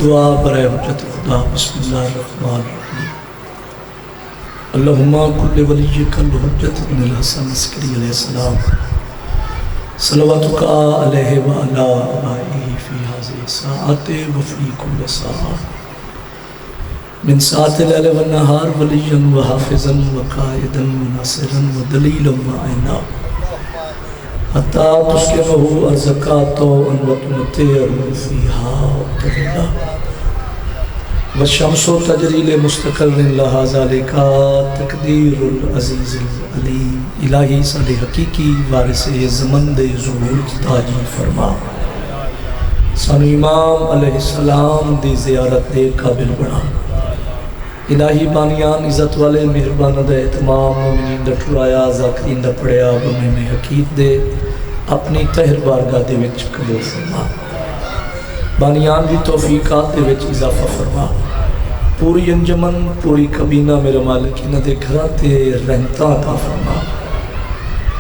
دعا برائے حجت خدا۔ بسم اللہ الرحمن الرحیم۔ اللہم کل ولیک الحجت بن الحسن عسکری علیہ السلام صلواتک علیہ وعلا آبائہ فی ہذہ الساعۃ وفی کل ساعۃ من ساعۃ اللیل والنہار ولیا وحافظا وقائدا وناصرا ودلیلا وعینا حتی تسکنہ ارزقات وتمتعہ فیہا طویلا والشمس تجری لمستقر لہا ذالک تقدیر العزیز العلیم۔ الہی سارے حقیقی وارث زمن دے ظہور تاجی فرما، سانو امام علیہ السلام دی زیارت دے قابل بنا۔ الہی بانیان عزت والے مہربان دے تمام مومنین دا ٹرایا ذاکرین دا پڑیا بمیں میں حقیق دے اپنی طاہر بارگاہ دے وچ قبول فرما، بانیان بھی توفیقات دے وچ اضافہ فرما، پوری انجمن پوری کبینہ میرے مالک انہ دے گھراتے رہنتا عطا فرما،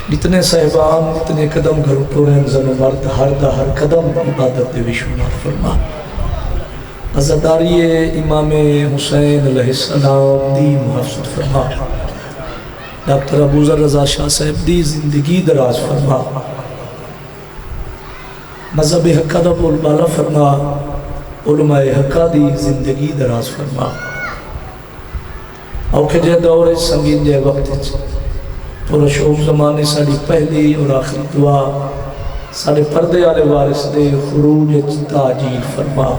جتنے صاحبان جتنے قدم گھر تو رہن زن و مرد ہر قدم عبادت دے وشمار فرما۔ عزاداری امام حسین علیہ السلام دی محفظت فرما، ڈاکٹر ابوذر رضا شاہ صاحب دی زندگی دراز فرما، مذہب حقہ دا بول بالا فرما، علماء حقہ دی زندگی دراز فرما۔ اوکھے جے دور سنگین جے وقت پورا شوق زمانے ساڑی پہلی اور آخری دعا ساڑے پردے آلے وارث دے خروج تاجیل فرما،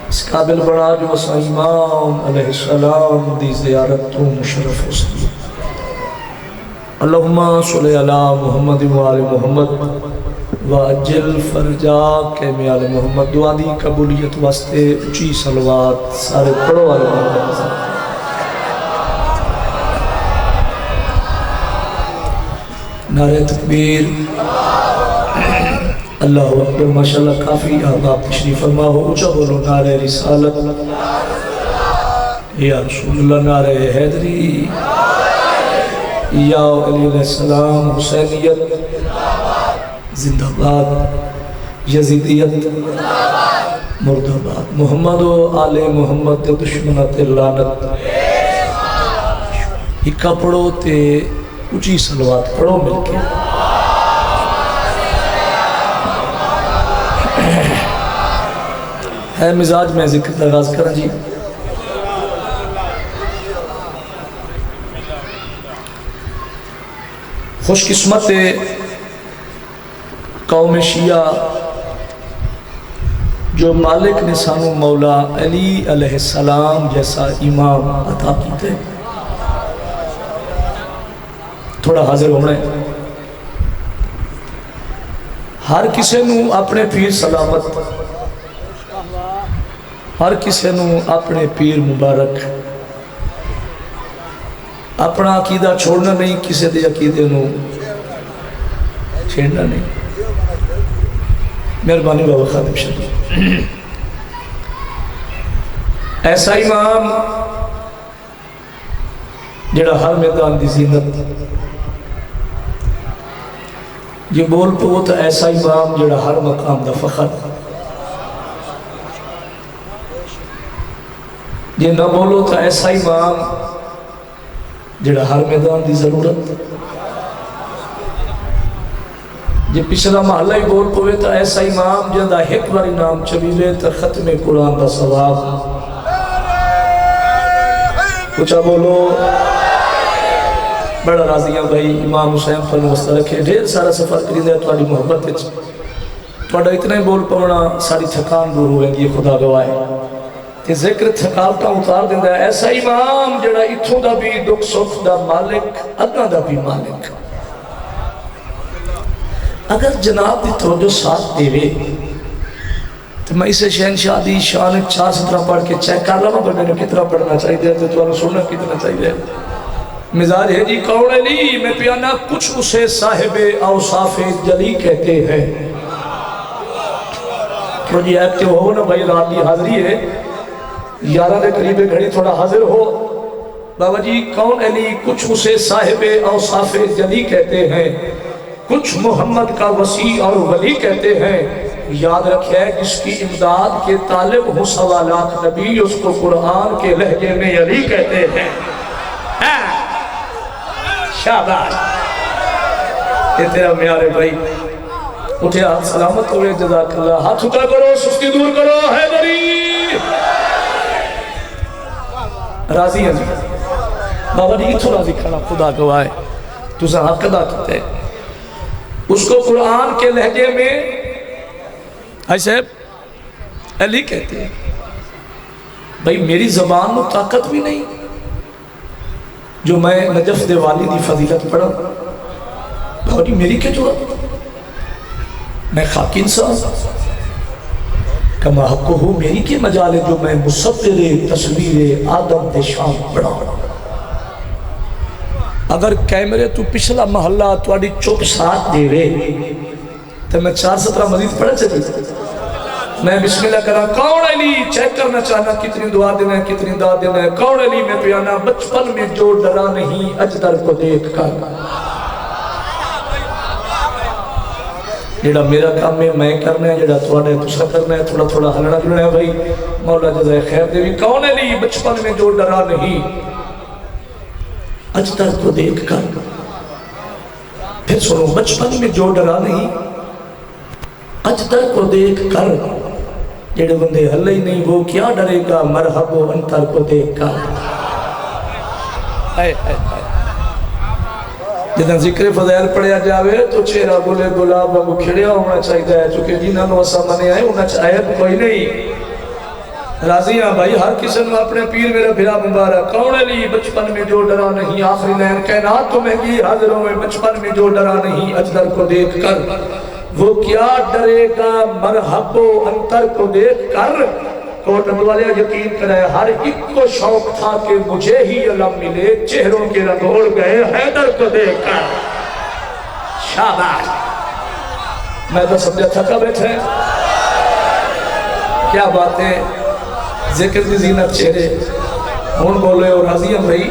اس قابل بڑا جو اسا امام علیہ السلام دی زیارت تو مشرف ہو سکی۔ اللہم صلی علی محمد وآل محمد واجل فرجا کے میال محمد۔ دعا دی قبولیت واسطے اچھی صلوات سارے پڑھو والے محمد۔ نعرہ تکبیر، اللہ اکبر، ماشاءاللہ کافی احباب تشریف فرما ہو، اچھا بولو نعرہ رسالت یا رسول اللہ، نعرہ حیدری یا علی علیہ السلام، حسینیت زندہ باد، یزیدیت مردہ باد، محمد و آل محمد دشمنات لعنت۔ ہکا پڑھو تے اچھی صلوات پڑھو مل کے۔ ہے مزاج میں ذکر لغاز کریں جی۔ خوش قسمت قوم شیعہ جو مالک نے سانو مولا علی علیہ السلام جیسا امام عطا کیتے۔ تھوڑا حاضر ہونا ہے، ہر کسے نو اپنے پیر سلامت، ہر کسے نو اپنے پیر مبارک، اپنا عقیدہ چھوڑنا نہیں، کسے دے عقیدے نو چھیڑنا نہیں۔ مہربانی بابا خادم شریف، ایسا امام جڑا ہر میدان دی زینت، یہ بول پو تو ایسا امام جڑا ہر مقام دا فخر، یہ نہ بولو تو ایسا امام جڑا ہر میدان دی ضرورت، یہ پچھلا محلہ ہی بول پوے تو ایسا امام جندہ ایک بار نام چویلے تو ختم قرآن دا ثواب۔ کچھا بولو، بڑا راضیاں بھائی امام حسین پر نوستہ رکھے، ڈھیر سارا سفر کری دے تواڈی محبت وچ، تواڈا اتنا ہی بول پونا ساری تھکان دور ہوئے گی، خدا گواہ تے ذکر تھکاوٹاں اتار دیندا ہے۔ ایسا امام جڑا اتھوں دا بھی دکھ سکھ دا مالک، ادنا دا بھی مالک۔ اگر جناب دی توجہ ساتھ دے وے تو میں اسے شہنشاہ دی شان 4-17 پڑھ کے چیک کر لوں بندے نے کتنا پڑھنا چاہیے تو تمہیں سننا کتنا چاہیے۔ مزاج ہے جی کون علی میں پیانا کچھ اسے صاحب اوصاف جلی کہتے ہیں۔ تو جی ایکٹیو ہو نا بھائی، رات کی حاضری ہے، 11 دے قریب گھڑی تھوڑا حاضر ہو۔ بابا جی کون علی کچھ اسے صاحب اوصاف جلی کہتے ہیں، کچھ محمد کا وسیع اور ولی کہتے ہیں، یاد رکھے جس کی امداد کے طالب ہو 1.25 لاکھ نبی اس کو قرآن کے لہجے میں علی کہتے ہیں۔ شاباش، یہ تیرا میارے بھائی اٹھے ہاتھ سلامت ہوئے، جزاک اللہ، ہاتھ اٹھا کرو، سستی دور کرو، حیدری راضی ہے بابا نہیں تو راضی کھڑا، خدا گواہ تو حق ادا کرتے ہیں۔ اس کو قرآن کے لہجے میں ایسے علی کہتے ہیں۔ بھئی میری زبان میں طاقت بھی نہیں جو میں نجف دے والدی فضیلت پڑھا، بھائی میری کیا جواب، میں خاکی انسان کما حق ہوں، میری کی مجال ہے جو میں مصور تصویر آدم دے شام پڑھا۔ اگر کیمرے تو پچھلا محلہ تواڈی چپ ساتھ دے رہے تو میں 4-17 مزید پڑھا چاہتے میں بسم اللہ کرا، کون علی چیک کرنا چاہنا کتنی دعا دینا ہے کتنی دعا دینا ہے، کون علی میں پیانا بچپن میں جو ڈرا نہیں اجدر کو دیکھ کر، جیڑا میرا کام ہے میں کرنا ہے، جیڑا تواڈا تسا کرنا ہے، تھوڑا تھوڑا ہلنا جلنا ہے۔ بھائی مولا جزائے خیر دے بھی، کون علی بچپن میں جو ڈرا نہیں اجدر کو دیکھ کر، پھر سنو بچپن میں جو ڈرا نہیں اجدر کو دیکھ کر، جیڑے بندے ہلے ہی نہیں وہ کیا ڈرے گا مرحب و انتر کو دیکھ کر۔ جدہ ذکر فضائل پڑھیا جاوے تو چہرہ گلے گلاب کو کھڑیا ہونا چاہیے ہے، چونکہ جنہاں نو اسا منے آئے انہاں چاہیے کوئی نہیں۔ راضی ہاں بھائی، ہر کسی نے اپنے پیر میرا بھرا مبارک، کون علی بچپن میں جو ڈرا نہیں، آخری لین کائنات تو مہنگی حاضروں میں بچپن میں جو ڈرا نہیں اجدر کو دیکھ کر، وہ کیا ڈرے گا مرحب و انتر کو دیکھ کر۔ کوٹ والے یقین کرے، ہر ایک کو شوق تھا کہ مجھے ہی علم ملے، چہروں کے رنگ اڑ گئے حیدر کو دیکھ کر۔ شاباش، میں تو سمجھا تھکا بیٹھے، کیا بات ہے، ذکر دی زینت چہرے ہون بولے اور راضی ہم رہی۔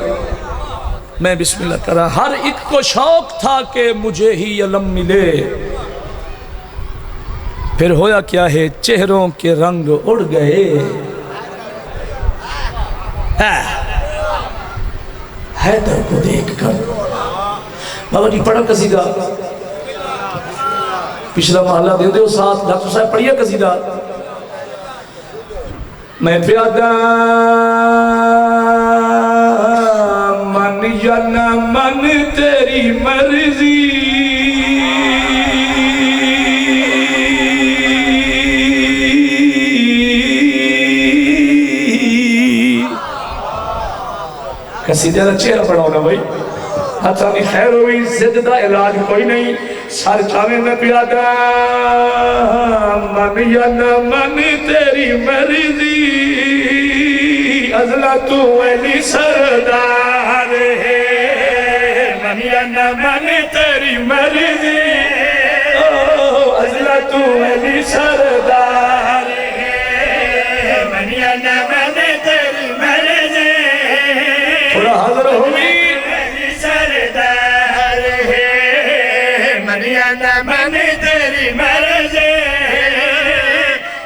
میں بسم اللہ کرا، ہر ایک کو شوق تھا کہ مجھے ہی علم ملے، پھر ہویا کیا ہے چہروں کے رنگ اڑ گئے۔ حیدر کو دیکھ کر بابا جی پڑھا قصیدہ، پچھلا محلہ دے دے ساتھ ڈاکٹر صاحب پڑھیا قصیدہ، میں پیادہ من یا نہ من تیری مرضی، قصیدہ دا چہرہ پڑھاؤ نا بھائی، حتانی خیر ہوئی زد دا علاج کوئی نہیں، سر چاہے میں پیادہ من یا نہ من تیری مرضی، ازلا تو علی سردار ہے، من یا نہ من تیری مرضی، ازلا تو علی سردار ہے، من یا نہ من تیری مرضی، تھوڑا حضر ہوئی علی سردار ہے، من یا نہ من تیری مرضی،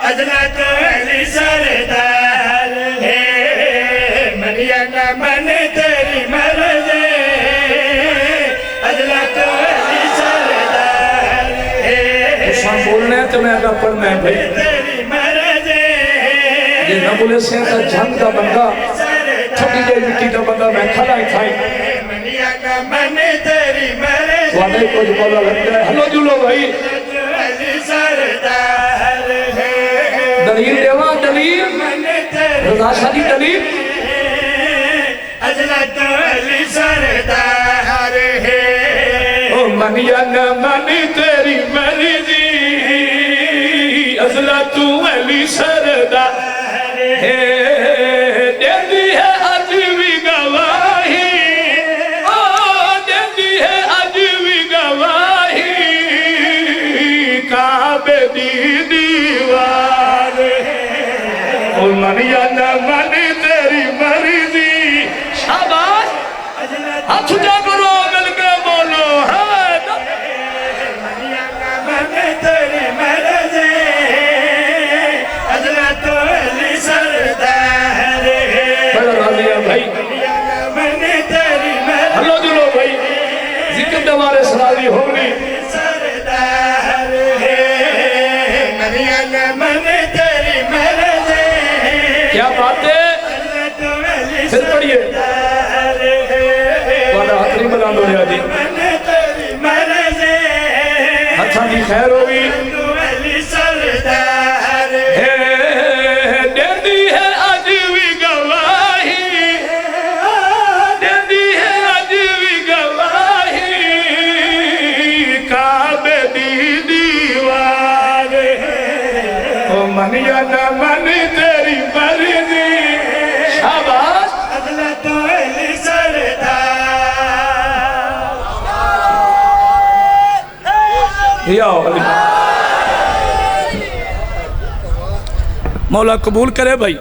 ازلا تو علی سردار ہے، من یا نہ من تیری مرضی، ازلا تو علی سردار ہے۔ شام بولنے ہیں تو میں اگر پڑھنا ہے بھائی، یہ نہ بولے سے تا جھنگ دا بندہ، چھوٹی جائے مٹی دا بندہ میں کھلا ہی تھائی، وعدے کو جو بولا لگتا ہے، ہلو جلو بھائی، دلیل دیوان دلیل، رضا شاہی دلیل، اجلت علی سردار ہے، او من یا نہ من تیری مرضی، اجلت علی سردار ہے، دیندی ہے اج بھی گواہی، دیندی ہے اج بھی گواہی، کعبے دی دیوار ہے، او من یا نہ من تیری مرضی۔ شاباش، ہاتھ اٹھا کرو مل کے بولو، من یا نہ من تیری مرضی، کیا بات ہے؟ پھر پڑھئے والا حتری بلند ہو رہا جی اچھا دی خیر ہوگی دیندی ہے آج بھی گواہی دیندی ہے آج بھی گواہی کعبے دی دیوار او من یا نہ من تیری مرضی شاباش حضرت علی سردار یا علی مولا قبول کرے بھائی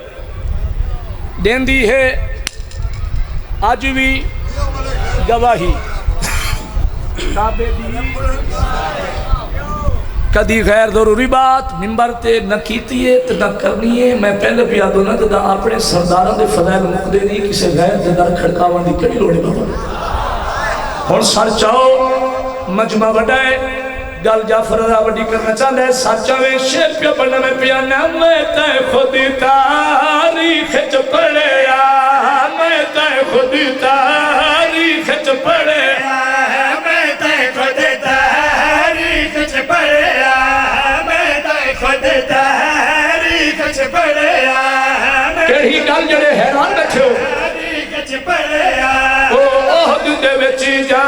دیندی ہے آج بھی گواہی کدی غیر ضروری بات ممبر تے نہ کیتی ہے تے نہ کرنی ہے میں پہلے بھی یاد ہونا جدا اپنے سرداروں دے فضائل مقدے نہیں کسے غیر دے در کھڑکاوان دی کڑی لوڑی بابا ہون سر چاہو مجمع وڈائے گل جعفر رضا وڈی کرنا چاہتا ہے سچا میں شیر پہ پڑھنا میں پیانا میں تے خود تاریخ چ پڑھیا میں تے خود تاریخ چ پڑھیا میں تے خود تاریخ چ پڑھیا میں تے خود تاریخ چ پڑھیا کہی گل جڑے حیران رکھو تاریخ چ پڑھیا او عہد دے وچ جا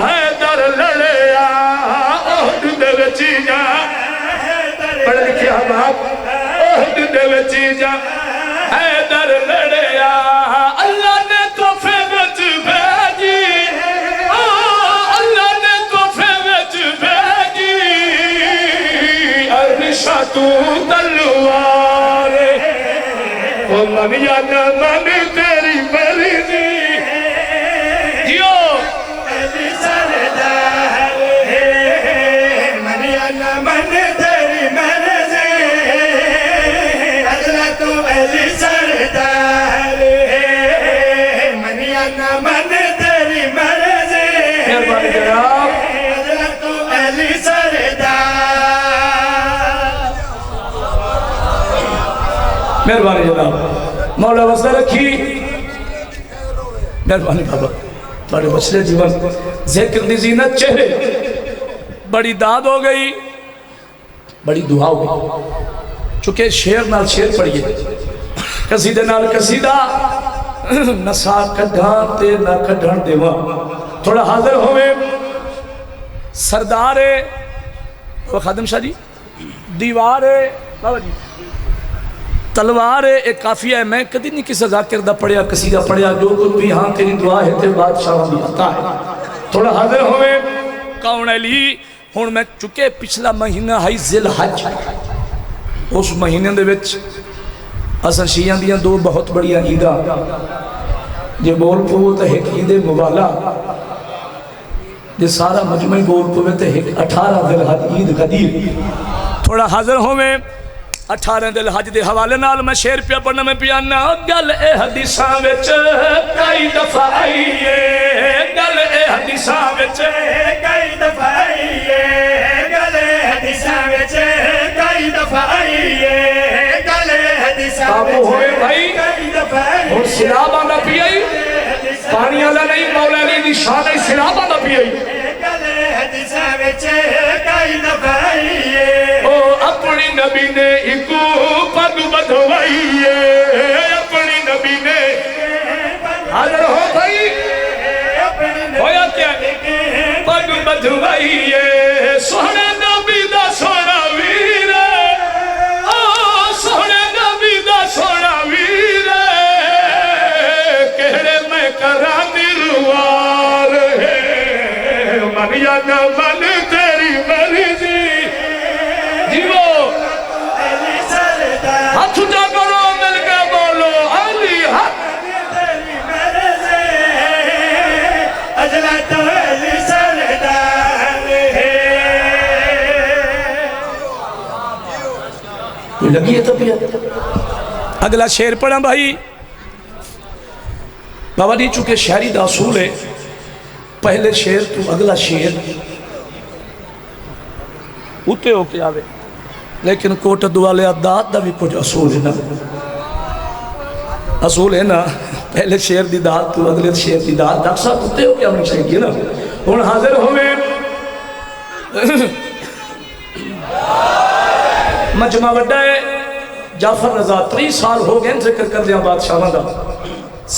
حیدر لڑیا پڑھ لکھیا باپ عہد دے وچی جا حیدر لڑیا اللہ نے تحفے وچ بھیجی اللہ نے تحفے وچ بھیجی عرشہ تو تلوار او من یا نہ من تیری مرضی جیو علی سردار من یا نہ من تیری مرضی حضرت علی سردار من یا نہ من تیری مرضی مہربانی جناب حضرت علی سردار مہربانی جناب مولا وصل رکھی مہربانی بابا تھوڑے بچلے جیون ذکر دی زینت چہرے بڑی داد ہو گئی بڑی دعا ہو گئی چونکہ شیر نال شیر پڑھئے قصیدے نال قصیدہ نسا کڈھان تے نہ کڈھان دیواں تھوڑا حاضر ہوئے سردار وہ خادم شاہ جی دیوار بابا جی تلوار ایک کافی ہے میں کدی نہیں کسی ذاکر دا پڑھیا قصیدہ پڑھیا جو کچھ بھی ہاں تیری دعا ہے تے بادشاہ بھی آتا ہے تھوڑا حاضر ہوئے کون علی ہون میں چکے پچھلا مہینہ ہائی ذی الحج اس مہینے دے وچ اصل شیعہ دیاں دو بہت بڑیاں عیدہ جے بول پو تے ایک عید مبالا جے سارا مجمع بول پو تے ایک 18 ذی الحج عید قدیر تھوڑا حاضر ہوئے 18 ذی الحج دے حوالے نال میں شیر پیا پڑھنا میں پیانا گل اے حدیثاں وچ کئی دفعہ آئیے گل اے حدیثاں وچ کئی دفعہ آئیے گل اے حدیثاں وچ کئی دفعہ آئیے گل اے حدیثاں وچ کئی دفعہ آئیے اور سلاب آنا پی آئی پانی آلا نہیں مولا علی دی شان ہے سلاب آنا پی آئی گل اے حدیثاں وچ کئی دفعہ آئیے اپنی نبی نے ایکو پگ بدھوائیے اپنی نبی نے حاضر ہو بھائی ہویا کیا پگ بدھوائیے سونے نبی دا سونا ویر سونے نبی دا سونا ویر کہڑے میں کرا دلوار من یا نہ من تیری مرضی ہاتھ اٹھا کرو مل کے بولو علی حق تیری مرضی حضرت علی سردار کوئی لگی ہے طبیعت اگلا شیر پڑھا بھائی بابا نہیں چونکہ شاعری دا اصول ہے پہلے شیر تو اگلا شیر اتے ہو کے آوے لیکن کوٹ دوالے عداد دا بھی کچھ اصول ہے نا اصول ہے نا، پہلے شیر دی داد تو اگلے شیر دی داد، ڈاکٹر صاحب کتے ہو کیا ہمیں چاہیے نا. ہوں حاضر ہوئے مجمع وڈا ہے. جعفر رضا 30 سال ہو گئے ذکر کر دیا بادشاہ دا.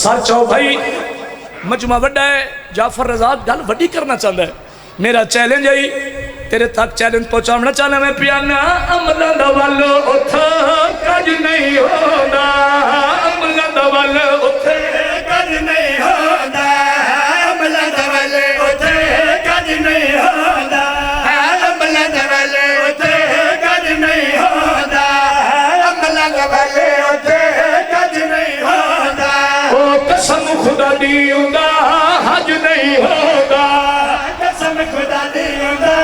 سر چاہو بھائی مجمع وڈا ہے، جعفر رضا گل وڈی کرنا چاہتا ہے. میرا چیلنج ہے تیرے تک چیلنج پہنچانا چاہنا میں پیانا عملہ دا والو اتھا کج نہیں ہونا، عملہ دا والو اتھا کج نہیں ہونا، عملہ دا والو اتھا کج نہیں ہونا، عملہ دا والو اتھا کج نہیں ہونا، عملہ دا والو اتھا کج نہیں ہونا. او قسم خدا دی ہوندا حج نہیں ہوگا، قسم خدا دی ہوندا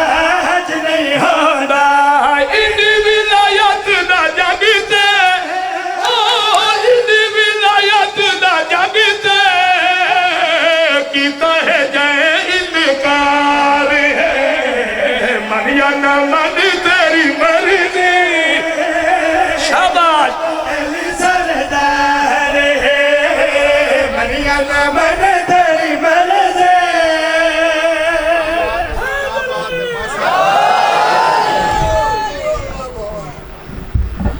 حج نہیں ہوگا. انہی ولایت دا جگتے، انہی ولایت دا جگتے کیتا ہے جائے انکار ہے، من یا نہ من تیری مرضی. شاباش سردار ہے، من یا نہ من تیری مرضی.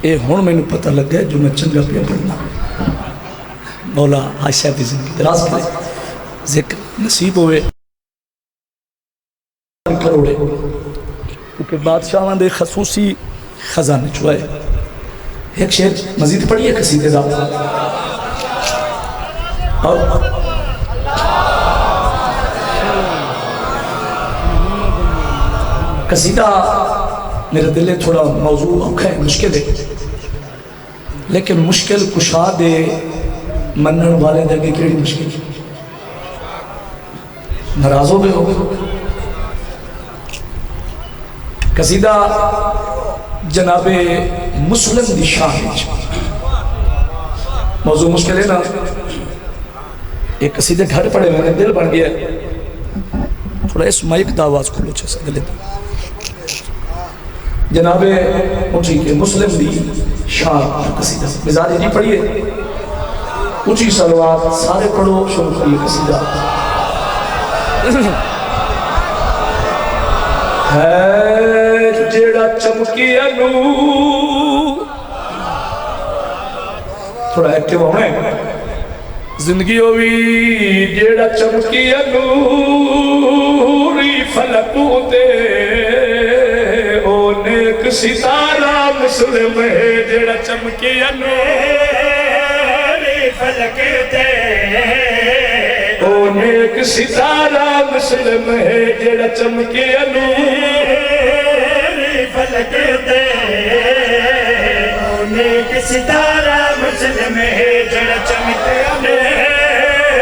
اے ہون میں نے پتہ لگ گیا جو میں چنگا پیا پڑھنا. مولا حاشیہ دی زندگی دراز کرے، ذکر نصیب ہوئے کروڑے، کیونکہ بادشاہاں دے خصوصی خزانے چھوائے. ایک شعر مزید پڑھیے قصیدے دا. اور قصیدہ میرے دلے تھوڑا موضوع اوکھا ہے، مشکل ہے، لیکن مشکل کشا دے منن والے دے گے کیڑی مشکل. ناراض ہو گئے ہو. قصیدہ جناب مسلم دی شان. موضوع مشکل ہے نا. ایک قصیدے گھر پڑے میں نے دل بن گیا، تھوڑا اس مائک دا آواز کھلو چھے سے گلے دا. جناب اونچی کے مسلم دی شان قصیدہ مزاج جی پڑھئے، اونچی صلوات سارے پڑھو، شروع کریے قصیدہ. ہے جیڑا چمکی انو، تھوڑا ایکٹیو ہوئے. زندگی ہوئی جیڑا چمکی انوری فلکوں تے، او نیک ستارہ مسلم ہے جیڑا چمکی انوری فلک تے، او نیک ستارہ مسلم ہے جیڑا چمکی انوری فلک تے، او نیک ستارہ مسلم ہے جیڑا چمکی انوری.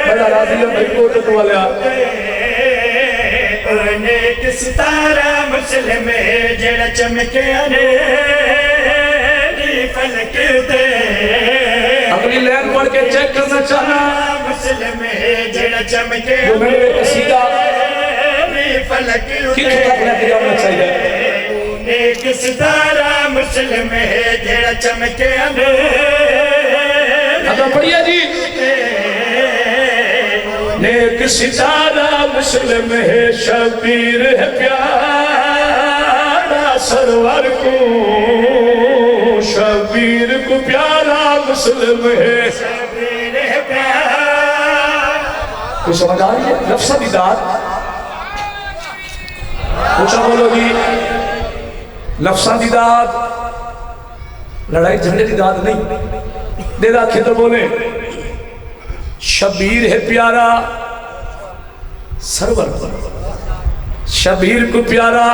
بڑا راضی ہے بھائی کو تو والے آتے. نیک ستارہ مسلم ہے جیڑا چمکے انوری فلک تے. اگلی لین پڑھ کے چیک کرنا چاہنا. مسلم ہے جیڑا چمکے انوری قصیدہ فلک تے. کتوں تک لے کے جانا چاہیے. نیک ستارہ مسلم ہے جیڑا چمکے انوری. اگر پڑھئے جی. نیک ستارہ مسلم ہے شبیر ہے پیارا سرور کو، شبیر کو پیارا مسلم ہے شبیر ہے پیارا. کوئی سمجھ آ رہی ہے؟ لفظہ دی داد پوچھا بولو جی. لفظہ دی داد لڑائی جھگڑے دی داد نہیں. دے دا کھیتر بولے شبیر ہے پیارا سرور کو، شبیر کو پیارا.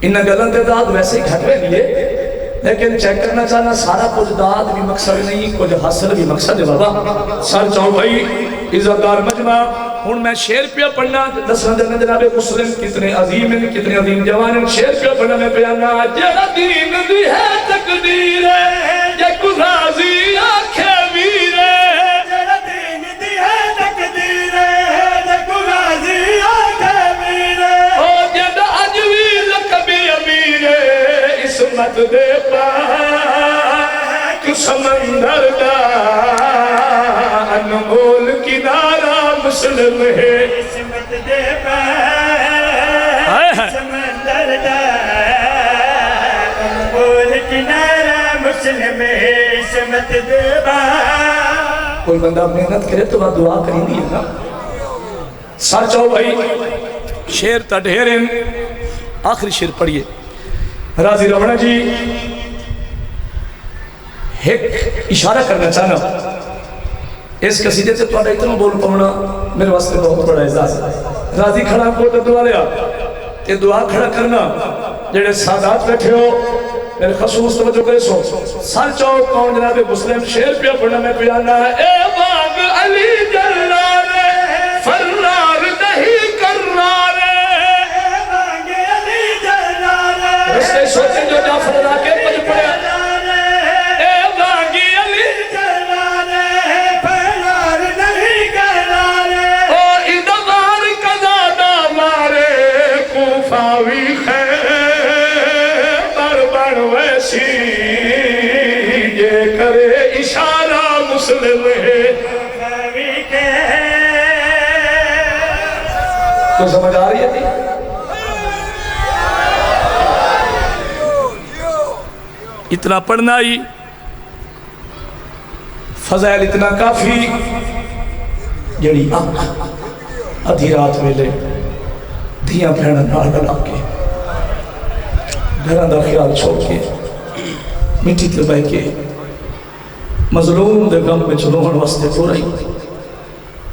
انہاں گلن دے داد ویسے ہی گھٹ رہے لیے، لیکن چیک کرنا چاہنا سارا کچھ داد بھی مقصد نہیں، کچھ حاصل بھی مقصد ہے. بابا سر چاہو بھائی عزتدار مجمع. ہوں میں شعر پہ پڑھنا دسنا دینا جناب مسلم کتنے عظیم ہیں، کتنے عظیم جوان ہیں. شعر پہ پڑھنا میں پیانا جڑا دین دی ہے تقدیر ہے جے کو راضی آنکھے ویر ہے. جڑا دین دی ہے تقدیر ہے جے کو راضی آنکھے ویر ہے. او جڑا اجوی لقبی امیر ہے عصمت دے پاک سمندر دا مسلم ہے عصمت دے سمندر دا بول کنارہ مسلم ہے عصمت دے کوئی بندہ محنت کرے تو وہ دعا کریں گی نا سر چاہو بھائی شیر تا ڈھیرن آخری شیر پڑھئے راضی روڑا جی ایک اشارہ کرنا چاہنا اس قصیدے سے توڑا اتنا بول پڑھنا میرے واسطے بہت بڑا اعزاز ہے راضی کھڑا کو تو دعا لیا یہ دعا کھڑا کرنا جڑے سادات بیٹھے ہو میرے خصوص توجہ کرے سو سر چاہو کون جناب مسلم شیر پہ پڑھنا میں پیانا ہے اے باغ علی جلال فرار نہیں کرار اس نے سوچیں جو جعفر اللہ کے پج پڑے اے باغی علی فرار نہیں کرار او ادوار قضادہ مارے کوفاوی خیبر بڑھ ویسی یہ کرے اشارہ مسلم ہے تو سمجھ آ رہی ہے اتنا پڑھنا ہی فضائل اتنا کافی جڑی ادھی رات ویلے دھیاں بہنا نال لڑا کے گھراں دا خیال چھوڑ کے مٹی تے بہ کے مظلوم دے غم میں چلوہن واسطے پورا ہی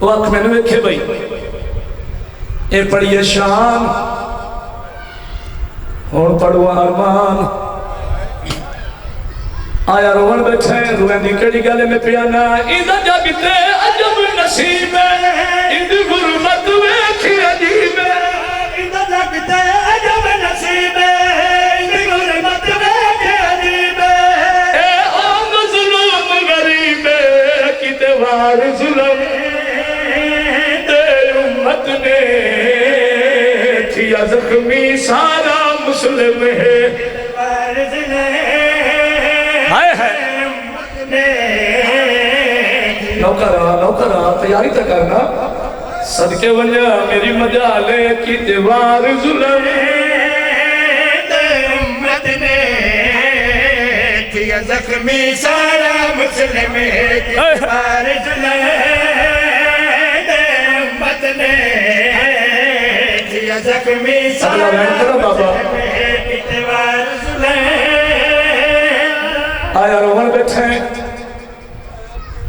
وقت میں نے ویکھے بھائی اے پڑھیے شان ہون پڑھوا ارمان آیا روان بیٹھے روان دی کڑی گالے میں پیانا ایدہ جاگتے عجب نصیب ہے ایدہ غربت ویکھی عجیب ہے ایدہ جاگتے عجب نصیب ہے ایدہ غربت ویکھی عجیب ہے اے او مظلوم غریب ہے کتے وار ظلم تے امت نے تھیا زخمی سارا مسلم ہے وارث نے ہائے ہے نوکرہ تیاری تک کرنا صدقے ونجا میری مجالے کی دیوار ظلم امت نے کیا زخمی سارا مسلم دیوار ظلم امت نے کیا زخمی سارا مسلم دیوار ظلم آیا روحن بیٹھے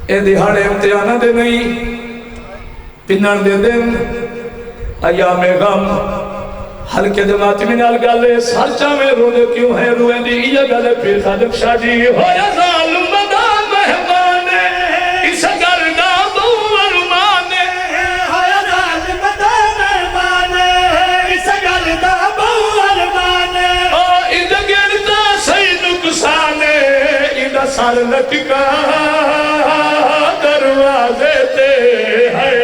اے دہاڑے امتحانہ دے نہیں پنن دے دن ایام غم ہلکے دماغ میں نال گالے سالچہ میں رونے کیوں ہیں روئے دی یہ گالے پھر خالق شاہ جی ہو یا ظالم بدا مہمانے اس گردہ بو ارمانے ہو یا ظالم بدا مہمانے اس گردہ بو ارمانے او ادھا گردہ سی نقصانے ادھا سال لٹکا دروازے تے ہے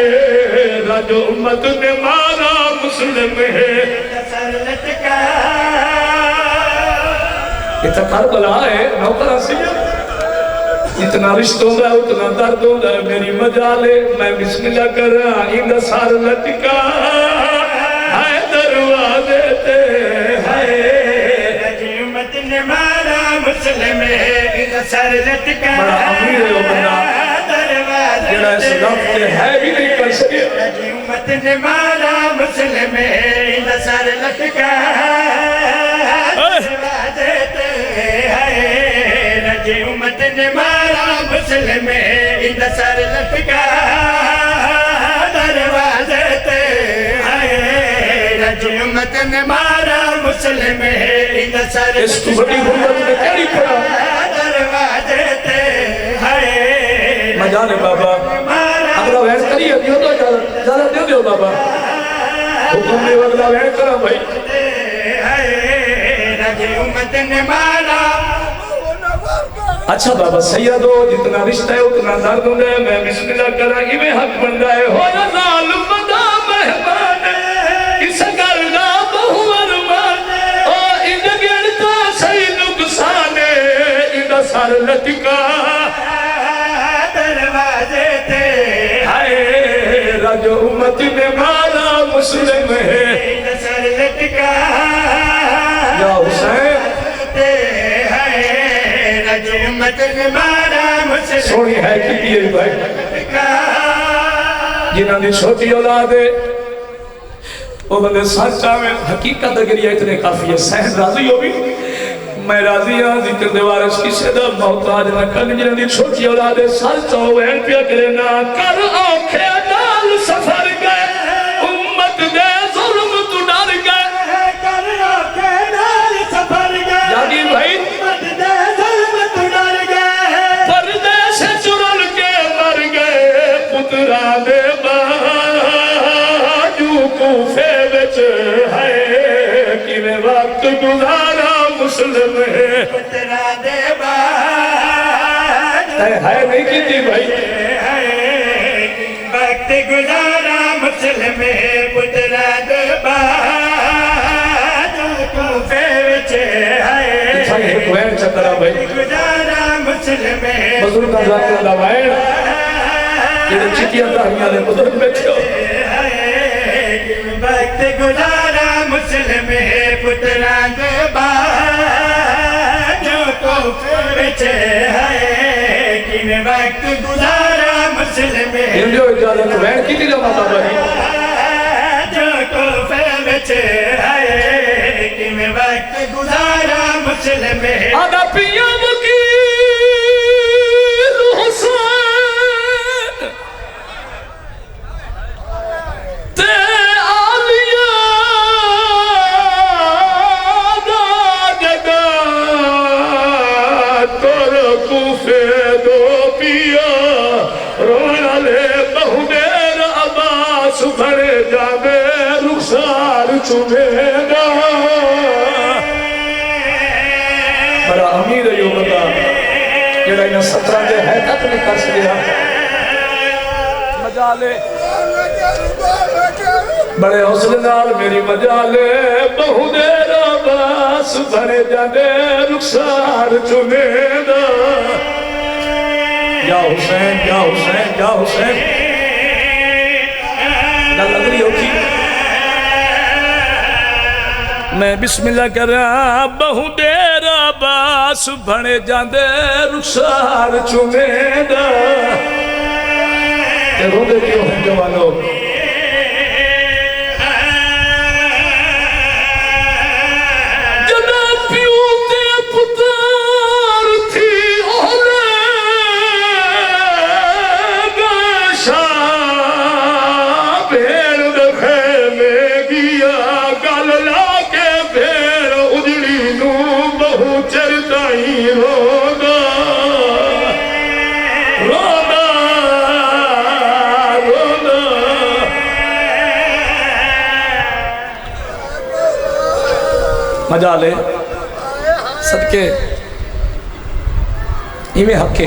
راجو امت نے مارا مسلم ہے سر لٹکا اتنا کربلا ہے نوکرہ سید اتنا رشت ہوگا اتنا درد ہوگا میری مجالے میں بسم اللہ کر رہا ادھا سار لٹکا ہے دروازے تے ہے راجو امت نے مارا مسلم ہے ادھا سر لٹکا بڑا امیر ہے وہ بندہ جڑا اس لفظ ہے بھی نہیں کر سکے امت نے مارا مسلم ہے ادھا سر لٹکا دروازے تے ہے رج امت نے مارا مسلم ہے ادھا سر لٹکا دروازے تے ہے رج امت نے مارا مسلم ہے ادھا سر اس تو بڑی غربت میں کیڑی پڑا دروازے تے ہے مجالے بابا اگر ویس کریے دیو تو زیادہ دیو دیو بابا حکم نے وقلا ویس کرا بھائی رج امت نے مارا اچھا بابا سیدو جتنا رشتہ ہے اتنا درد ہے میں بسم اللہ کرا یہ میں حق بن رہا ہے ہو یا ظالم بدا مہمان اس گردہ بہو ارمان او ان گرتا سی نقصانے ان سر لٹکا دروازے تے جو امت نے مارا مسلم ہے سر لٹکا یا حسین جو امت نے مارا مسلم سونی ہے کیتی ہے بھائی جنہاں دی چھوٹی اولاد ہے وہ بندے سچا میں حقیقت اگر یہ اتنے کافی ہے سہن راضی ہو بھی میں راضی ہاں ذکر دیوارش کی سیدہ محتاج نہ کرنے جنہاں دی چھوٹی اولاد ہے سچا ہوئے پیا کرے نہ کر آنکھیں ڈال سفر گئے امت دے ظلم تو ڈر گئے کر آنکھیں ڈال سفر گئے یادی بھائی امت دے ظلم تو ڈر گئے پردے سے چرل کے مر گئے پترا دے باجو کوفے بچ ہے کہ میں وقت گزارا مسلم ہے پترا دے باجو ہے نہیں کیتی بھائی وقت گزارا مسلم ہے پترا دے باجو کوفے وچ ہے ایک وین چکرہ بھائی گزارا مسلم ہے بزرگ کا ذات اللہ وین یہ چکیاں داہیاں لے بزرگ بیٹھے ہو وقت گزارا مسلم ہے پترا دے باجو کوفے وچ ہے کن وقت گزارا مسلم ہے ان جو اجازت وین کی تھی جمع بھائی جو کوفے وچ ہے کن وقت گزارا مسلم ہے آدھا پیا وکیل حسین تے آلیا دا جگہ تر کوفے دو پیا رونا لے بہو دیر عباس بھر جاوے رخسار چوبے گا بڑا امیر ہے یہ بتا جڑا انہاں 17 دے ہے تک نہیں کر سکیا مجالے بڑے حوصلے نال میری مجالے بہو دیر عباس بھرے جاندے رخسار چوبے گا یا حسین یا حسین یا حسین گل لگ رہی ہوگی میں بسم اللہ کر رہا بہو دیر عباس بھنے جاندے رخسار چومے دا تے رو دے کیوں ہیں جوانوں جنا پیو تے پتار تھی اولے گاشا بھیڑ دکھے میں گیا گل لا کے بھیڑ اجڑی نو بہو چرتائی رونا رونا رونا مجالے صدقے ایویں حقے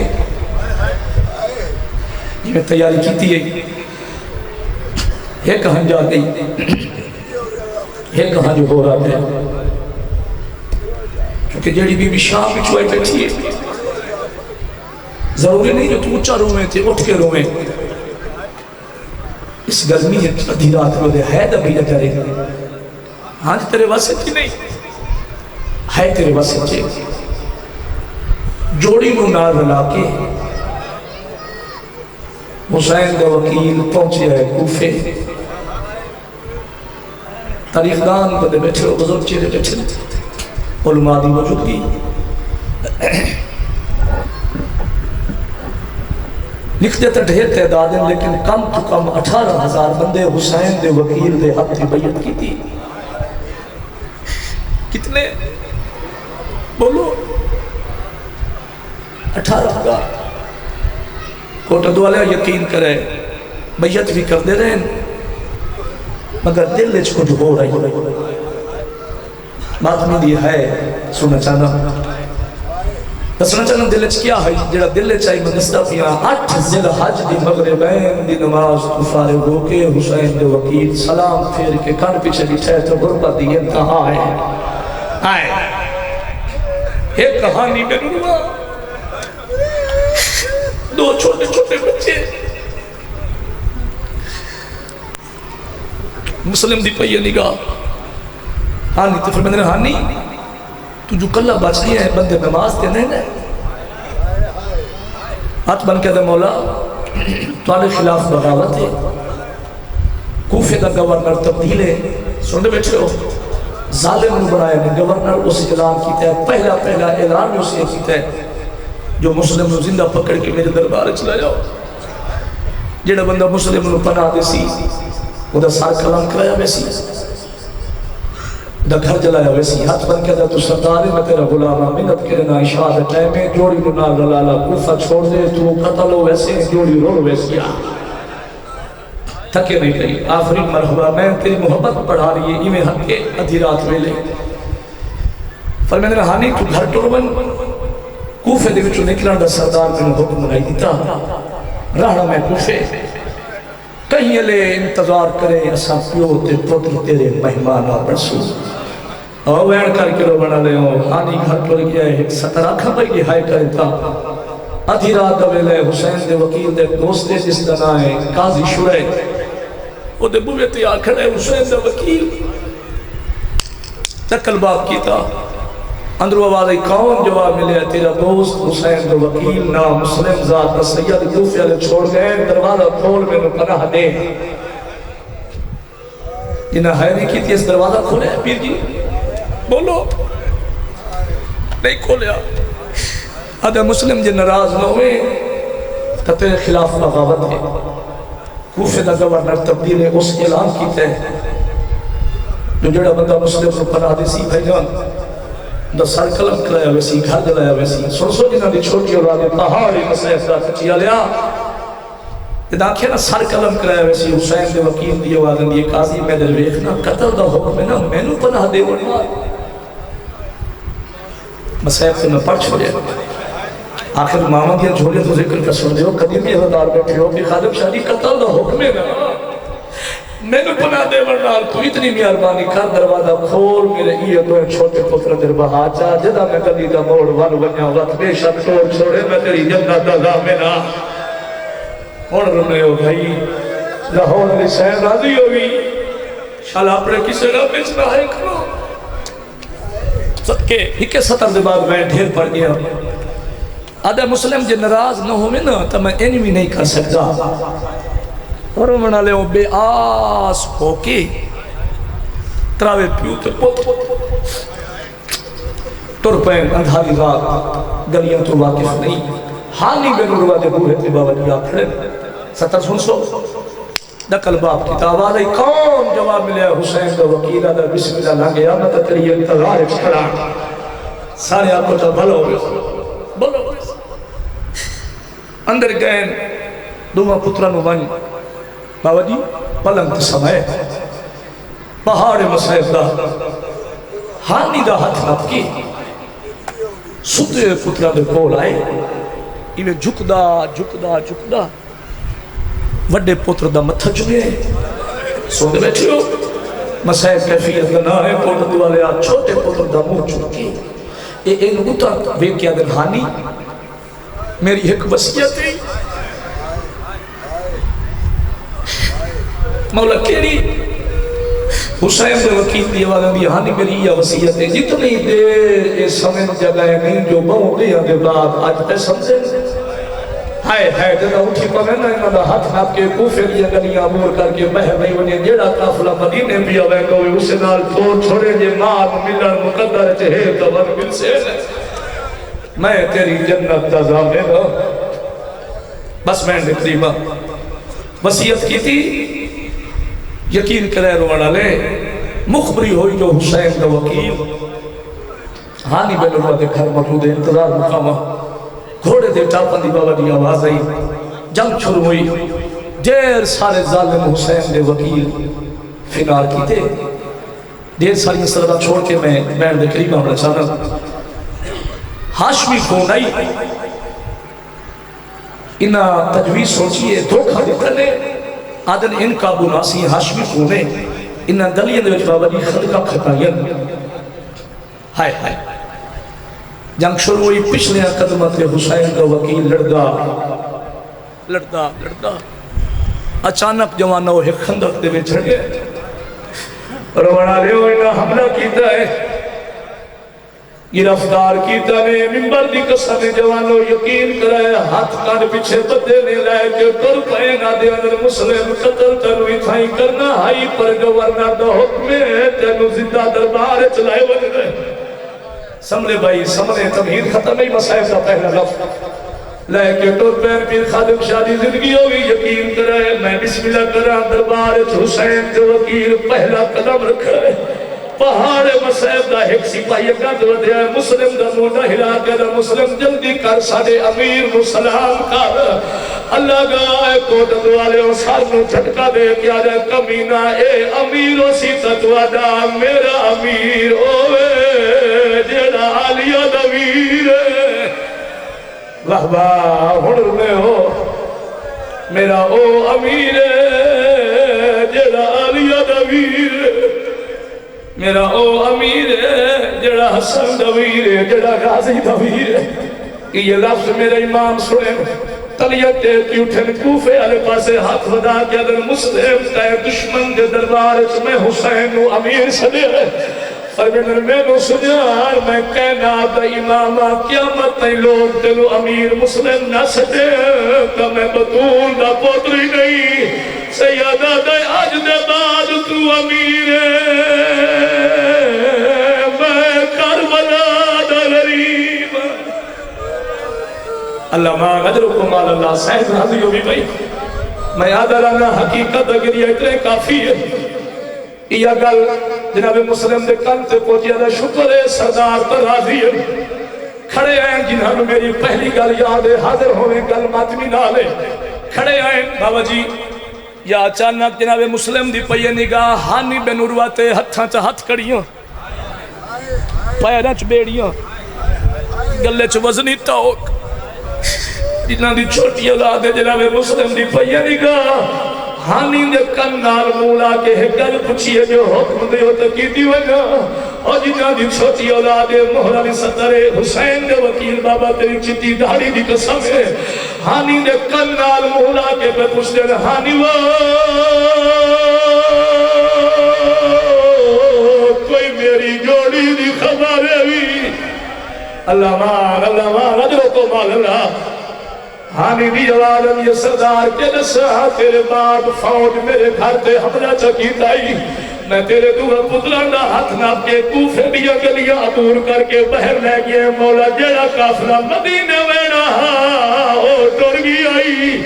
ایویں تیاری کیتی ہے یہ کہاں جا گئی یہ کہاں جو ہو رہا ہے کیونکہ جیڑی بی بی شام بھی چوئے بیٹھی ہے ضروری نہیں جو تو اچھا روئیں تھے اٹھ کے روئیں اس گرمی ہے ادھی رات رو دے ہے دبی نہ کرے ہاں جی تیرے واسطے کی نہیں ہے تیرے واسطے جوڑی نو نار رلا کے حسین دا وکیل پہنچے ہے کوفے تاریخ دان بدے بیٹھے ہو بزرگ چیرے بیٹھے علماء دی موجودگی لکھ دیتا ڈھیر تعداد ہیں لیکن کم تو کم 18,000 بندے حسین دے وکیل دے حق کی بیعت کی تھی کتنے بولو 18,000 کوٹد والے یقین کرے بیعت بھی کر دے رہے ہیں مگر دل لچ کچھ ہو رہی بات میں دی ہے سننا چاہنا دسنا چاہنا دل لچ کیا ہے جڑا دل لچ آئی مدستہ پیا 8 ذی الحج دی مغربین دی نماز تو فارغ ہو کے حسین دے وکیل سلام پھیر کے کان پیچھے بٹھے تو غربت دی انتہا ہے ایک کہانی میں روا 2 چھوٹے چھوٹے بچے مسلم دی پئی نگاہ ہانی تو فرماندے نے ہانی تو جو کلہ بچ گیا ہے بندے نماز تے نہیں ہے ہاتھ بن کے دے مولا تواڈے خلاف بغاوت ہے کوفے دا گورنر تبدیل ہے سن دے بیٹھے ہو ظالم نے بنایا نے گورنر اس اعلان کیتا ہے پہلا اعلان اس نے کیتا ہے جو مسلم نو زندہ پکڑ کے میرے دربار چلا جاؤ جڑا بندہ مسلم نو پناہ دے سی وہ دا سار کلام کرایا ویسی دا گھر جلایا ویسی ہاتھ بن کے دا تو سردار میں تیرا غلام منت کرنا اشارت ہے میں جوڑی نو نال لالا کوفہ چھوڑ دے تو قتل ہو ویسے جوڑی رو ویسی تھکے نہیں کہیں آخری مرحبا میں تیری محبت پڑھا رہی ہے ایمیں حق کے ادھی رات ویلے فرمانے نے ہانی تو گھر ٹور بن کوفے دے وچوں نکلن دا سردار میں حکم بنائی دیتا رہنا میں کوفے کہیں لے انتظار کرے اساں پیو تے پتر تیرے مہمان برسو او وین کر کے رو بنا لے ہو ہانی گھر ٹور گیا ہے 17 کھپے کی ہائے کرے تھا ادھی رات ویلے حسین دے وکیل دے دوست دے جس دا نام ہے قاضی شرے وہ دے بوے تے آکھڑے حسین دے وکیل تکل باب کیتا اندرو آوازی کون جواب ملے تیرا دوست حسین دے وکیل نا مسلم ذات کا سید کوفے والے چھوڑ گئے دروازہ کھول میں پناہ دے جنہیں ہے نہیں کی تھی اس دروازہ کھولے پیر جی بولو نہیں کھولیا ادھے مسلم جن ناراض نہ ہوئے تو تیرے خلاف بغاوت ہے کوفے دا گورنر تبدیل ہے اس اعلان کیتے ہیں جو جڑا بندہ مسلم کو پناہ دے سی بھائی جان دا سر قلم کرایا ویسی گھر جلایا ویسی سن جنہ دی چھوٹی اولاد پہاڑی مسیح دا کچیا لیا یہ آنکھیں نا سر قلم کرایا ویسی حسین دے وکیل دی آواز دی قاضی میں در ویکھنا قتل دا حکم ہے نا میں نو پناہ دے ورنہ مسیح سے میں پڑھ چھوڑے آخر ماما دیا جھولے تو ذکر کا سن دیو قدیم یہ دار بیٹھے ہو کہ خادم شادی قتل دا حکم ہے نا میں نے پناہ دے ورنال تو اتنی مہربانی کر دروازہ کھول میرے یہ دو چھوٹے پتر در بہا چاہ جدا میں گلی دا موڑ وال ونیا وقت بے شک ٹور چھوڑے میں تیری جنت دا غامنا اور رنے ہو بھائی لاہور علی سین راضی ہوگی شالا اپنے کسے نہ بیچنا ہے کرو صدقے ہکے سطر دے بعد میں ڈھیر پڑ گیا آدھے مسلم جے ناراض نہ ہوئے نا تو میں انوی نہیں کر سکتا اور منا لے ہوں بے آس ہو کے تراوے پیو تے پوت ٹور پین اندھاری رات گلیاں تو واقف نہیں ہانی بے نوروا دے بوڑے تے بابا دیا کھڑے ستر سن سو دکل باپ کی تاواز ہے کون جواب ملے حسین دا وکیل دا بسم اللہ لنگے آمد تری انتظار کھڑا سارے آپ کو تا بھلو بھلو اندر گئے دوما پترانو بانی بابا جی پلنگ تے سمائے پہاڑ مسیح دا ہانی دا ہاتھ نپ کی ستے پتران دے کول آئے ایوے جھکدا وڈے پتر دا متھا چکے سو دے بیٹھے ہو مسیح کیفیت کا نہ ہے پوٹ دیوالے آ چھوٹے پتر دا مو چکی این اتا وے کیا دن ہانی میری ایک وصیت ہے مولا کیڑی حسین دے وکیل دی آواز دی ہانی میری یہ وصیت ہے جتنی دیر اس سمن جگہ نہیں جو بہو دیا دے بعد آج تے سمجھے ہائے جدہ اٹھی پگے نا انہوں نے ہاتھ ناپ کے کوفے لیا گلیاں مور کر کے بہر نہیں بنی جیڑا کافلہ مدینے پیا ہوئے کوئی اسے نال تھوڑ چھوڑے جے مار ملن مقدر چہے تو ون مل سے میں تیری جنت دا ضامن ہوں بس میں نے کریمہ وصیت کی تھی یقین کرے روڑا لے مخبری ہوئی جو حسین دا وکیل ہانی بے لوگا دے گھر موجود انتظار مقامہ گھوڑے دے ٹاپن دی بابا دی آواز آئی جنگ چھر ہوئی دیر سارے ظالم حسین دے وکیل فنار کی تھے دیر ساری سردہ چھوڑ کے میں بیٹھ دے کریمہ بڑا چانا ہاشمی کون آئی انہا تجویز سوچیے دھوکھا دیتا لے آدن ان کابو ناسی ہاشمی کونے انہا گلیاں دے بابا دی خلقہ کھٹائین ہائے جنگ شروع ہوئی پچھلے قدمت حسین کا وکیل لڑدا اچانک جوانہ وہ خندق دے میں چڑھ گئے رونا لے ہوئے حملہ کیتا ہے گرفتار کیتا نے منبر دی قسم جوانو یقین کرائے ہاتھ کان پیچھے بدے نے لائے کہ ٹر پائے نہ دے اندر مسلم قتل تنو اتھائی کرنا ہائی پر گورنر دا حکم ہے تینو زندہ دربار چلائے وجہ رہے سمجھے بھائی سمجھے تمہید ختم ہی مسائب دا پہلا لفظ لائے کہ ٹر پیر پیر خادم شادی زندگی ہوگی یقین کرائے میں بسم اللہ کرا دربار حسین جو وکیل پہلا قدم رکھ رہے پہاڑ مسائب دا ایک سپاہی اگاد ودیا ہے مسلم دا موٹا ہلا کے دا مسلم جلدی کر ساڑے امیر کو سلام کر اللہ گائے کوٹ دوالے و سارنو جھٹکا دے کیا جائے کمینہ اے امیرو سی تتوادا میرا امیر اوے جیڑا عالیہ دویر لحبا ہنر میں ہو میرا او امیر جیڑا عالیہ دویر میرا او امیر ہے جڑا حسن دویر ہے جڑا غازی دویر ہے یہ لفظ میرا امام سنے تلیت دیتی اٹھن کوفے علی پاسے ہاتھ ودا کے اگر مسلم کہے دشمن کے دربار میں حسین و امیر سنے فرمینر میں نو سنیار میں کہنا دا امامہ قیامت نہیں لوگ دلو امیر مسلم نہ سنے کہ میں بطول دا پوتری نہیں سیادہ دے آج دے بعد تو امیر ہے اللہ ماں اجرکم علی اللہ سید راضی ہو بھی بھئی میں یاد آنا حقیقت اگر یہ اتنے کافی ہے یہ گل جناب مسلم دے کن تے پہنچیا دا شکر ہے سردار پر راضی ہے کھڑے آئیں جنہاں میں میری پہلی گل یاد ہے حاضر ہوئے گل ماتمی نالے کھڑے آئیں بابا جی یا اچانک جناب مسلم دی پہیے نگاہ ہانی بن عروہ ہتھاں چا ہتھ کڑیاں پیریں چ بیڑیاں گلے چ وزنی توک جنہاں دی چھوٹی اولاد ہے جناب مسلم دی پہیے نگاہ ہانی دے کن نال مولا کے گل پچھئے جو حکم دے ہوتا کی دی وجہ اور جنہاں دی چھوٹی اولاد ہے محرم صدر حسین دے وکیل بابا تیری چٹی داڑی دی قسم ہے ہانی دے کن نال مولا کے پہ پوچھ دے ہانی وہ کوئی میری جوڑی دی خبر ہے بھی اللہ مان اجرو کو مال اللہ ہانی بھی جوالم یہ سردار کے نسا تیرے بعد فوج میرے گھر تے حملہ چکیتا ہی میں تیرے دور پتران دا ہاتھ ناپ کے کوفے دیا گلیا دور کر کے بہر لے گئے مولا جیڑا کافلہ مدینے ویڑا او ڈر گئی آئی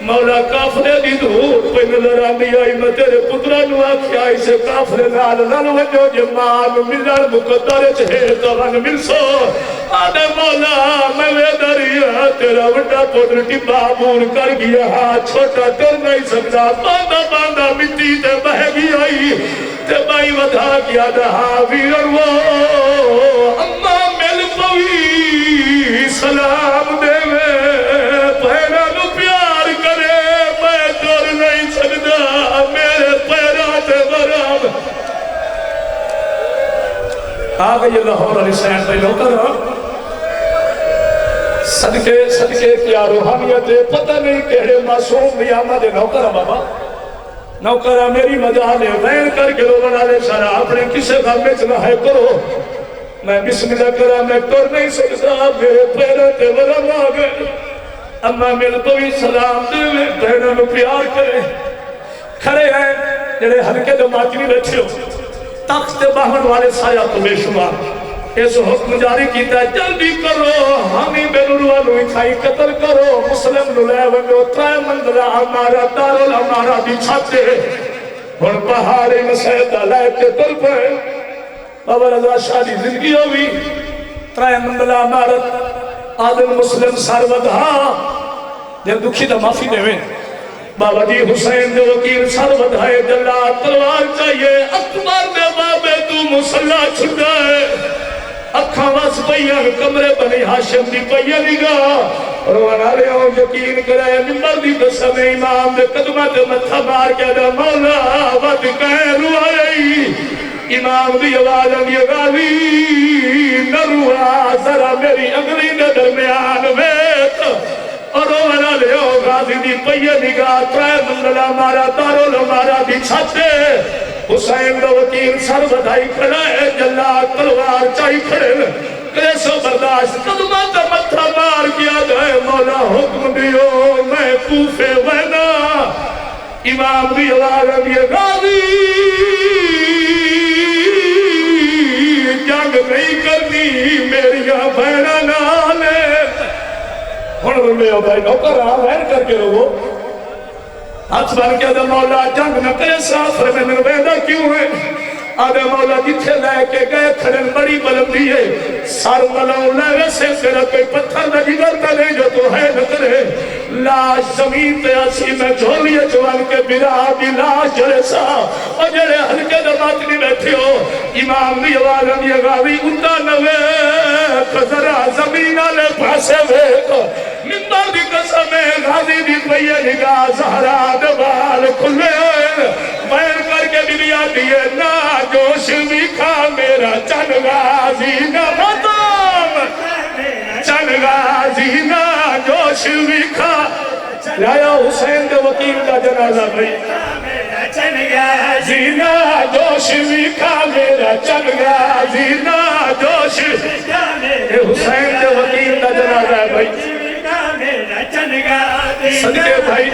مولا کافلے دی دور پہ نظر آنی آئی میں تیرے پتران آکھی آئی سے کافلے نال وجو جمال ملال مقدر چھے تو رنگ ملسو آدھے مولا میں وے دریا تیرا وڈا پتر ٹپا بور کر گیا چھوٹا تر نہیں سکتا باندھا مٹی تے بہ گئی آئی تے بائی ودھا کیا دہا ویر وہ اما مل پوی سلام دے میں پہنا نو پیار کرے میں دور نہیں سکتا میرے پیرات برام آگئی لاہور علی سین پہ نوکر صدقے کیا روحانیت پتہ نہیں کہڑے معصوم بیامہ دے نوکر بابا نوکرہ میری مجال ہے وین کر کے روغن آلے سارا اپنے کسے غم میں چلا ہے کرو میں بسم اللہ کرا میں ٹر نہیں سکتا میرے پیرات برام آگئے اما مل کوئی سلام دے میں بہنوں میں پیار کرے کھڑے ہیں جنہیں ہلکے دو ماتمی بیٹھے ہو تخت باہن والے سایہ تو بے شمار اس حکم جاری کیتا ہے جلدی کرو ہمیں بینوروالو اتھائی قتل کرو مسلم للے ونگو ترائے مندرہ ہمارا دارل ہمارا بھی چھاتے ہن پہاڑی مسیدہ لائے کے تل پہ بابا رضا شادی زندگی ہوئی ترائے مندرہ ہمارا آدم مسلم سارود ہاں جب دکھی دا معافی دے میں بابا جی حسین جو وکیل سارود ہے جلال تلوار چاہیے اکبر دے بابے تو مسلح چھڑا ہے اکھاں واس پئیاں کمرے بنی ہاشم دی پئیاں نگاہ رونا لے ہوں یقین کرے ممبر دی قسم امام دے قدمت متھا مار کے دا مولا ود کہیں روا رہی امام دی آواز انگی غاوی نہ روا ذرا میری انگلی دے درمیان ویت اور رونا لے ہوں غازی دی پئیاں نگاہ ترائے منگلہ مارا دارول مارا دی چھتے حسین دا وکیل سر بدائی کھڑا ہے، جلاد تلوار چائی کھڑے کیسو برداشت قدمہ تا متھا مار کیا جائے، مولا حکم دیو میں کوفے وینا امام دی آواز یہ غازی جنگ نہیں کرنی میریاں بہنہ نالے ہن میں بھائی نوکر وین کر کے رہو ہاتھ بھر کے آدھا مولا جنگ نہ کرے سافر میں نرویدہ کیوں ہے آدھا مولا جتھے لے کے گئے کھڑن بڑی بلندی ہے سار ملاؤں لے ویسے تیرا کوئی پتھر نہ جگرتا نہیں جو تو ہے نہ کرے لاش زمین تے آسی میں جھولیے جوان کے برا دی لاش جڑے سا اور جڑے ہلکے دمات نہیں بیٹھے ہو امام دی عوالم یہ غاوی اندہ نوے قذرہ زمین آلے پاسے وے ممبر دی قسم غازی دی پہیے نگاہ زہرہ دبال کھلے بیر کر کے بنیا دیئے نا جوش بھی کھا میرا چن غازی نا مطام چن غازی نا جوش بھی کھا لایا حسین دے وکیل کا جنازہ بھئی چن غازی نا جوش بھی کھا میرا چن غازی نا جوش حسین دے وکیل کا جنازہ بھئی صدقے بھائی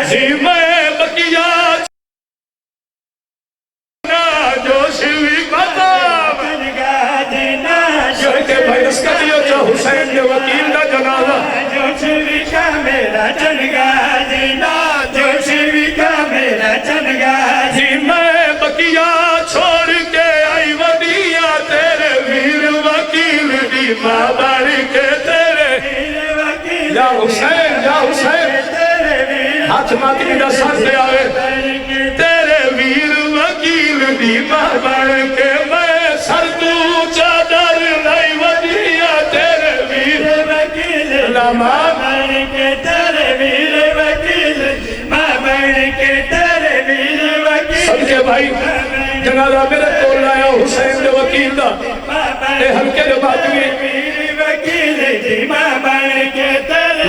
جی میں بکیا جوش بھی مطاب صدقے بھائی اس کا دیو جو حسین کے وکیل کا جنازہ جوش بھی کا میرا چنگا دینا جوش بھی کا میرا چنگا جی میں بکیا چھوڑ کے آئی ودیا تیرے ویر وکیل دی ماں بڑھ کے یا حسین ہاتھ ماتی دا سر دے آئے تیرے ویر وکیل دی بہبر کے میں سر تو چادر لائی ودیا تیرے ویر وکیل لمحہ کے تیرے ویر وکیل بہبر کے تیرے ویر وکیل سب کے بھائی جنازہ میرے کو لایا حسین دے وکیل دا اے ہلکے دے بات میں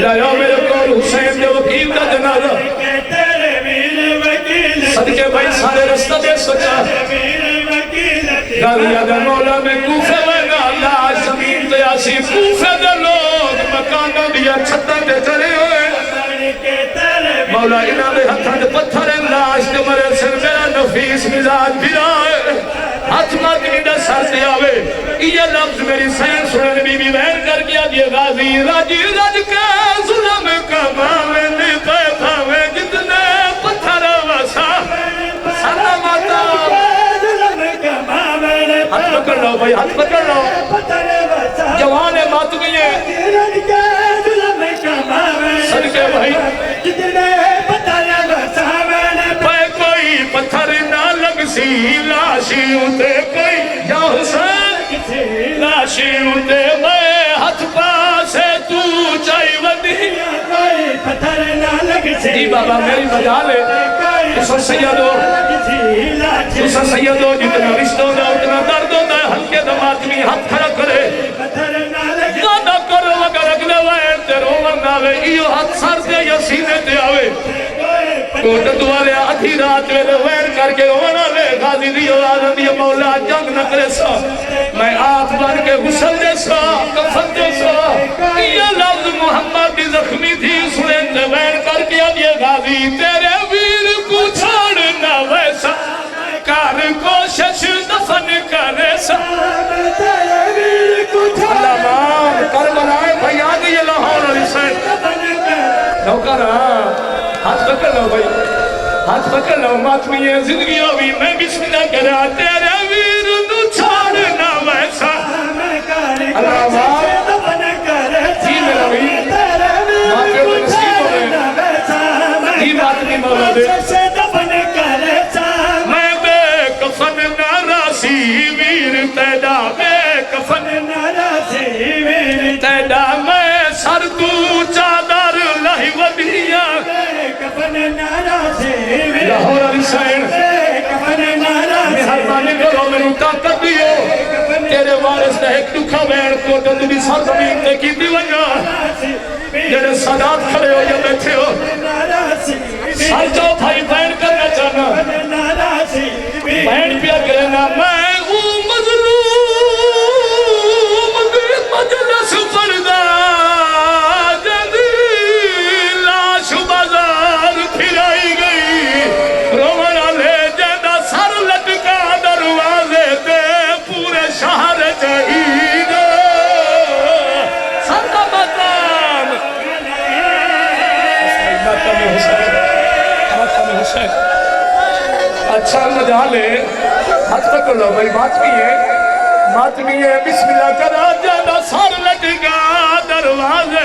لایا میرے کول حسین دے وکیل کا جنازہ صدقے بھائی سارے رستہ دے سچا غازی آدھا مولا میں کوفے وینا لاش زمین تے آسی کوفے دے لوگ مکانہ دیا چھتا دے چلے ہوئے مولا انہاں دے ہتھاں دے پتھر لاش دے مرے سر میرا نفیس مزاج بھرا ہے ہاتھ ماتنی دا سر سے آوے یہ لفظ میری سین سنن بی بی وین کر گیا دیئے غازی راجی رج کے ظلم کا مامن پیتا میں جتنے پتھر وسا سلام آتا ہاتھ پکڑ لو بھائی ہاتھ پکڑ لو جوانے مات گئی ہیں صدقے بھائی جتنے پتھر وسا پہ کوئی پتھر نہ لگ سی لاشی اتے کوئی یا حسین لاشی اتے میں ہاتھ پاسے تو چاہی ودی کوئی پتھر نہ لگ سی جی بابا میری بجا لے حسن سیدو جتنا رشتوں دا اتنا درد ہوتا ہے ہلکے دمات میں ہاتھ کھڑا کرے زیادہ کر لگا رکھنے وائن تیرو ورنہ لے ایو ہاتھ سر دے یا سینے تے آوے کوٹ دوالے آدھی رات میں وین کر کے ہونا لے غازی دی آواز دی مولا جنگ نہ کرے سا میں آپ بن کے غسل دے سا کفن دے سا یہ لفظ محمد دی زخمی تھی سنیں تے وین کر کے آدھی غازی تیرے ویر کو چھوڑنا ویسا کار کوشش دفن کرے سا اللہ مام کربلائے بھائی آگے یہ لاہور علی سین نوکر ہاتھ پکڑ لو بھائی ہاتھ پکڑ لو ماتمی یہ زندگی ہوئی میں بسم اللہ کرا تیرے ویر نو چھوڑنا ویسا اللہ مام جی میرا بھی ماتے ہوئے نصیب ہوئے جی ماتمی مولا دے میں بے کفن ناراسی ویر تیدا بے کفن ناراسی ویر تیدا میں سر تو چادر لائی ودیا لاہور علی سین مہربانی کرو میری طاقت دیو تیرے وارث نے ایک دکھا بین کو تو بھی سر زمین تے کی دی وجہ جنہیں صدات کھڑے ہو یا بیٹھے ہو سر جو بھائی بین کرنا چاہنا بہن پیا کہنا میں ہوں مظلوم مجلس پردہ جدی لاش بازار پھرائی گئی رومن لے جیدہ سر لٹکا دروازے دے پورے شہر چاہید سر کا مقام حسین اچھا مجھا لے ہاتھ پکڑ لو بھائی ماتمی ہے بسم اللہ کرا جانا سر لٹکا دروازے